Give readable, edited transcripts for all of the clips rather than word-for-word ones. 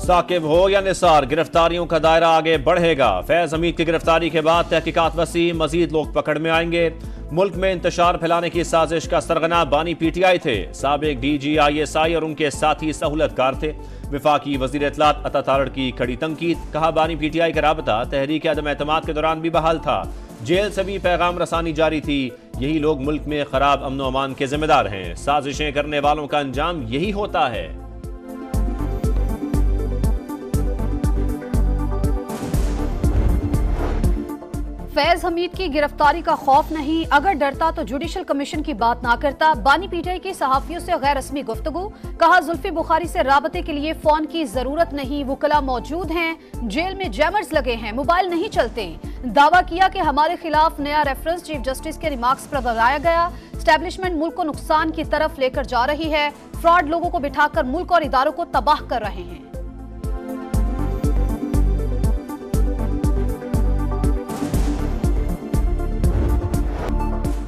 साकिब हो या निसार, गिरफ्तारियों का दायरा आगे बढ़ेगा। फैज हमीद की गिरफ्तारी के बाद तहकीकात वसी, मजीद लोग पकड़ में आएंगे। मुल्क में इंतशार फैलाने की साजिश का सरगना बानी PTI थे। साबिक DG ISI और उनके साथी सहूलतकार थे। विफाकी वजीर इत्तलात अता तारड़ की कड़ी तंकीद, कहा बानी PTI का राबता तहरीक अदम एतमाद के दौरान भी बहाल था। जेल से भी पैगाम रसानी जारी थी। यही लोग मुल्क में खराब अमन व अमान के जिम्मेदार हैं। साजिशें करने वालों का अंजाम यही होता है। फैज हमीद की गिरफ्तारी का खौफ नहीं, अगर डरता तो जुडिशल कमीशन की बात ना करता। बानी PTI की सहाफियों से गैर रस्मी गुफ्तगू, कहा जुल्फी बुखारी से राबते के लिए फोन की जरूरत नहीं, वुकला मौजूद हैं, जेल में जैमर्स लगे हैं, मोबाइल नहीं चलते। दावा किया कि हमारे खिलाफ नया रेफरेंस चीफ जस्टिस के रिमार्क्स पर लगाया गया। एस्टेब्लिशमेंट मुल्क को नुकसान की तरफ लेकर जा रही है। फ्रॉड लोगों को बिठाकर मुल्क और इदारों को तबाह कर रहे हैं।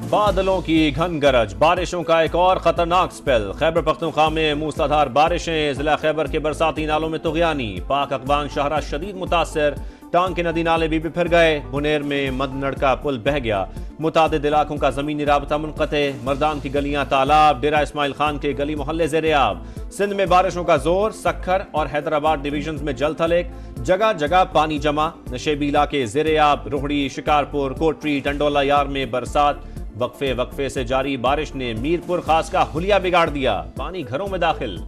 बादलों की घन गरज, बारिशों का एक और खतरनाक स्पेल। खैबर पख्तूनख्वा में मूसलाधार बारिशें, जिला खैबर के बरसाती नालों में तुगयानी। पाक अकबान शाहरा शदीद मुतासर, टांग के नदी नाले भी बिफर गए। बुनेर में मदनड़ पुल बह गया। मुतादिद इलाकों का जमीनी राबता मुनक़ते। मर्दान की गलियां तालाब, डेरा इस्माइल खान के गली मोहल्ले ज़ेर-ए-आब। सिंध में बारिशों का जोर, सक्खर और हैदराबाद डिवीजन में जल थलेक, जगह जगह पानी जमा। नशेबी इलाके ज़ेर-ए-आब, रोहड़ी, शिकारपुर, कोटरी, टंडोला यार में बरसात। वक्फे वक्फे से जारी बारिश ने मीरपुर खास का हुलिया बिगाड़ दिया। पानी घरों में दाखिल।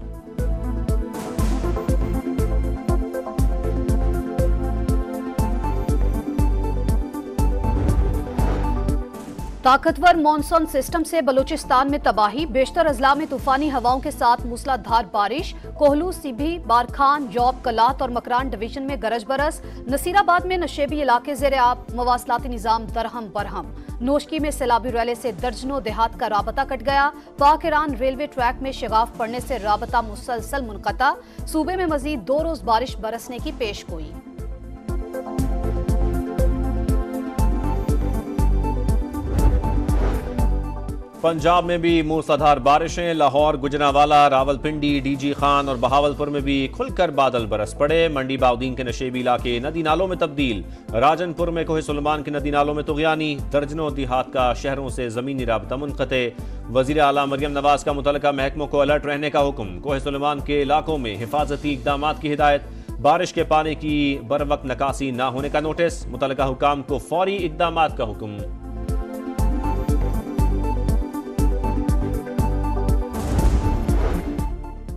ताकतवर मॉनसून सिस्टम से बलूचिस्तान में तबाही, बेशतर अजला में तूफानी हवाओं के साथ मूसलाधार बारिश। कोहलू, सिभी, बारखान, यौब, कलात और मकरान डिवीजन में गरज बरस। नसीराबाद में नशेबी इलाके ज़ेर-ए-आब, मवासलाती निजाम दरहम बरहम। नोशकी में सैलाबी रैले से दर्जनों देहात का राबता कट गया। पाक ईरान रेलवे ट्रैक में शिगाफ पड़ने से राबता मुसलसल मुनक़ता। सूबे में मजीद 2 रोज बारिश बरसने की पेशगोई। पंजाब में भी मूसलाधार बारिशें। लाहौर, गुजरांवाला, रावलपिंडी, DG खान और बहावलपुर में भी खुलकर बादल बरस पड़े। मंडी बाउदीन के नशेबी इलाके नदी नालों में तब्दील। राजनपुर में कोहे सुलेमान के नदी नालों में तुगयानी। दर्जनों देहात का शहरों से जमीनी राबता मुनक़ते। वज़ीर आला मरियम नवाज का मुतल्लिका महकमों को अलर्ट रहने का हुक्म। कोहे सुलेमान के इलाकों में हिफाजती इक़दामात की हिदायत। बारिश के पानी की बरवक्त निकासी न होने का नोटिस। मुतल्लिका हुकाम को फौरी इक़दामात का हुक्म।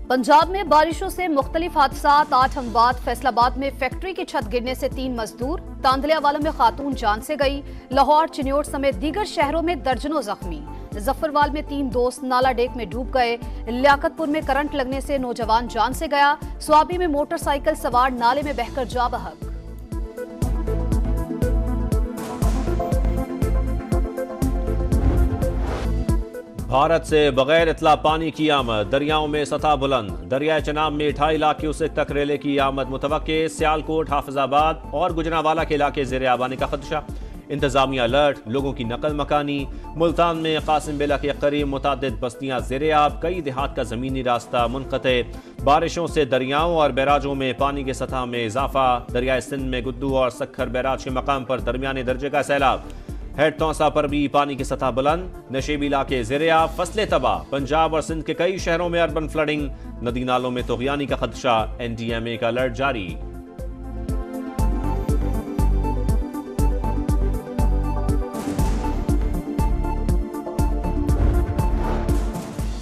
पंजाब में बारिशों से मुख्तलिफ हादसात। 8 अमवात। फैसलाबाद में फैक्ट्री की छत गिरने से 3 मजदूर। तांदलियावाला में खातून जान से गई। लाहौर, चिन्योट समेत दीगर शहरों में दर्जनों जख्मी। जफरवाल में 3 दोस्त नाला डेक में डूब गए। लियाकतपुर में करंट लगने से नौजवान जान से गया। स्वाबी में मोटरसाइकिल सवार नाले में बहकर जा बहक। भारत से बगैर इतला पानी की आमद। दरियाओं में सतह बुलंद। दरियाए चनाब में 2.5 लाख क्यूसेक तक रेले की आमद मुतवक्के। सियालकोट, हाफिजाबाद और गुजरांवाला के इलाके ज़ेर-ए-आब आने का खदशा। इंतजामिया अलर्ट, लोगों की नकल मकानी। मुल्तान में कासिम बेला के करीब मुतादिद बस्तियां ज़ेर-ए-आब, कई देहात का जमीनी रास्ता मुनक़ते। बारिशों से दरियाओं और बैराजों में पानी की सतह में इजाफा। दरियाए सिंध में गुद्दू और सक्खर बैराज के मकाम पर दरमियाने दर्जे का सैलाब। हेड तौसा पर भी पानी की सतह बुलंद। नशेबी इलाके ज़ेर-ए-आब, फसलें तबाह। पंजाब और सिंध के कई शहरों में अर्बन फ्लडिंग। नदी नालों में तुगयानी का खदशा। NDMA का अलर्ट जारी।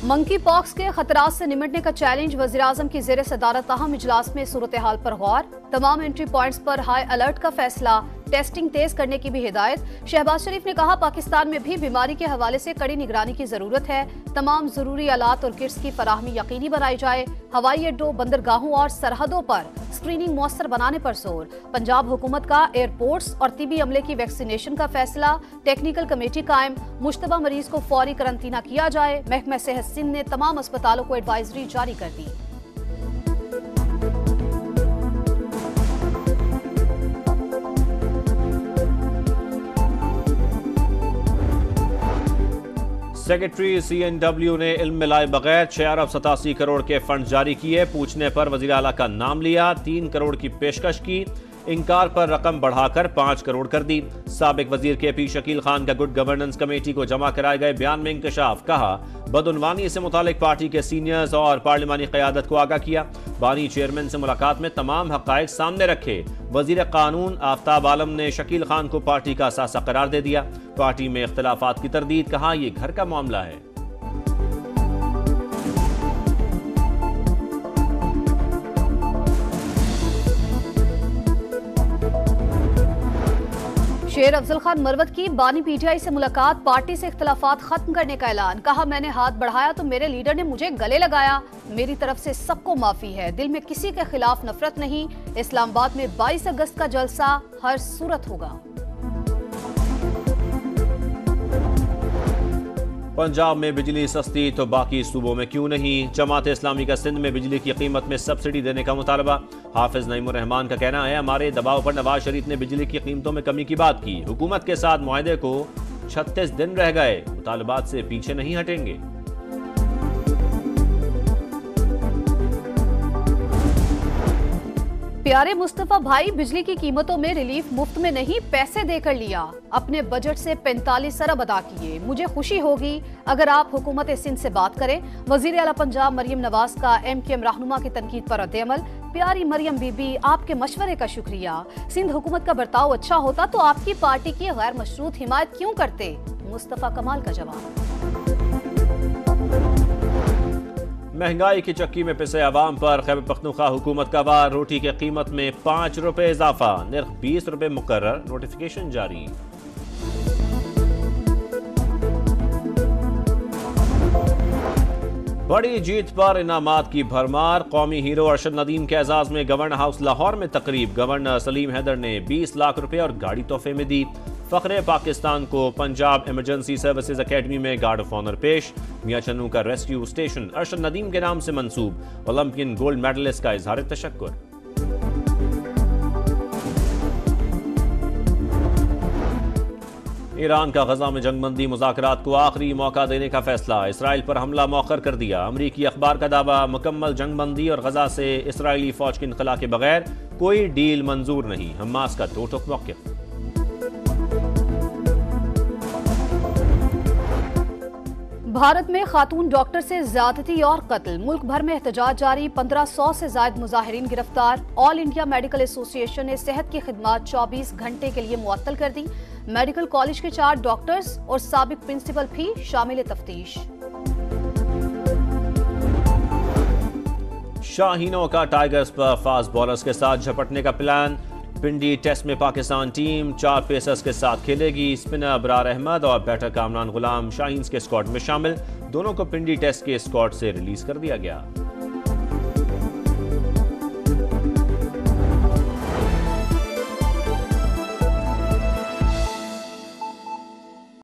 मंकी पॉक्स के खतरात से निमटने का चैलेंज। वज़ीर-ए-आज़म की ज़ेर सदारत अहम इजलास में सूरत हाल पर गौर। तमाम एंट्री पॉइंट्स पर हाई अलर्ट का फैसला। टेस्टिंग तेज करने की भी हिदायत। शहबाज शरीफ ने कहा पाकिस्तान में भी बीमारी के हवाले से कड़ी निगरानी की जरूरत है। तमाम जरूरी आलात और किट्स की फराहमी यकीनी बनाई जाए। हवाई अड्डों, बंदरगाहों और सरहदों पर स्क्रीनिंग मौसर बनाने पर जोर। पंजाब हुकूमत का एयरपोर्ट्स और तिबी अमले की वैक्सीनेशन का फैसला। टेक्निकल कमेटी कायम। मुश्तबा मरीज को फौरी करंतना किया जाए। महकमा सेहत सिंध ने तमाम अस्पतालों को एडवाइजरी जारी कर दी। सेक्रेटरी CNW ने इल्म में लाए बगैर 6 अरब 87 करोड़ के फंड जारी किए। पूछने पर वजीर आला का नाम लिया, 3 करोड़ की पेशकश की, इंकार पर रकम बढ़ाकर 5 करोड़ कर दी। साबिक वजीर KP शकील खान का गुड गवर्नेंस कमेटी को जमा कराए गए बयान में इंकशाफ, कहा बदउनवानी से मुतालिक पार्टी के सीनियर्स और पार्लिमानी क़यादत को आगाह किया। बानी चेयरमैन से मुलाकात में तमाम हक़ाइक़ सामने रखे। वजीर कानून आफ्ताब आलम ने शकील खान को पार्टी का असासा करार दे दिया। पार्टी में इख्तिलाफात की तरदीद, कहा यह घर का मामला है। शेर अफजल खान मरवत की बानी PTI से मुलाकात, पार्टी से इख्तिलाफात खत्म करने का ऐलान, कहा मैंने हाथ बढ़ाया तो मेरे लीडर ने मुझे गले लगाया, मेरी तरफ से सबको माफी है, दिल में किसी के खिलाफ नफरत नहीं। इस्लामाबाद में 22 अगस्त का जलसा हर सूरत होगा। पंजाब में बिजली सस्ती तो बाकी सूबों में क्यों नहीं? जमात इस्लामी का सिंध में बिजली की कीमत में सब्सिडी देने का मुतालबा। हाफिज नईमुर रहमान का कहना है हमारे दबाव पर नवाज शरीफ ने बिजली की कीमतों में कमी की बात की। हुकूमत के साथ मुआहदे को 36 दिन रह गए, मुतालबात से पीछे नहीं हटेंगे। प्यारे मुस्तफा भाई, बिजली की कीमतों में रिलीफ मुफ्त में नहीं पैसे देकर लिया, अपने बजट से 45 अरब अदा किए, मुझे खुशी होगी अगर आप हुकूमत सिंध से बात करें। वजीर आला पंजाब मरियम नवाज का MKM रहनुमा की तनकीद पर रद्द-ए-अमल, प्यारी मरियम बीबी आपके मशवरे का शुक्रिया, सिंध हुकूमत का बर्ताव अच्छा होता तो आपकी पार्टी की गैर मशरूत हिमायत क्यों करते? मुस्तफा कमाल का जवाब। महंगाई की चक्की में पिसे अवाम पर खैबर पख्तूनख्वा हुकूमत का वार, रोटी की कीमत में 5 रुपए इजाफा, निर्ख 20 रुपए मुकर्रर, नोटिफिकेशन जारी। बड़ी जीत पर इनामात की भरमार, कौमी हीरो अरशद नदीम के एजाज में गवर्नर हाउस लाहौर में तकरीब, गवर्नर सलीम हैदर ने 20 लाख रुपए और गाड़ी तोहफे में दी। फखरे पाकिस्तान को पंजाब इमरजेंसी सर्विसेज अकेडमी में गार्ड ऑफ ऑनर पेश, मियां चन्नू का रेस्क्यू स्टेशन अरशद नदीम के नाम से मंसूब, ओलंपियन गोल्ड मेडलिस्ट का इजहार तशक्कुर। ईरान का गजा में जंगबंदी मुज़ाकरात को आखिरी मौका देने का फैसला, इसराइल पर हमला मौखर कर दिया। अमरीकी अखबार का दावा, मुकम्मल जंगबंदी और गजा से इसराइली फौज के इनखला के बगैर कोई डील मंजूर नहीं, हमास का दो टुक मौक़िफ़। भारत में खातून डॉक्टर से ज्यादती और कत्ल, मुल्क भर में एहतजाज जारी, 1500 से ज्यादा मुजाहिरीन गिरफ्तार। ऑल इंडिया मेडिकल एसोसिएशन ने सेहत की खिदमात 24 घंटे के लिए मुअत्तल कर दी। मेडिकल कॉलेज के 4 डॉक्टर्स और साबिक प्रिंसिपल भी शामिल तफ्तीश। शाहीनों का टाइगर्स पर फास्ट बॉलर्स के साथ झपटने का प्लान, पिंडी टेस्ट में पाकिस्तान टीम 4 पेसर्स के साथ खेलेगी। स्पिनर अबरार अहमद और बैटर कामरान गुलाम शाहीन्स के स्क्वाड में शामिल, दोनों को पिंडी टेस्ट के स्क्वाड से रिलीज कर दिया गया।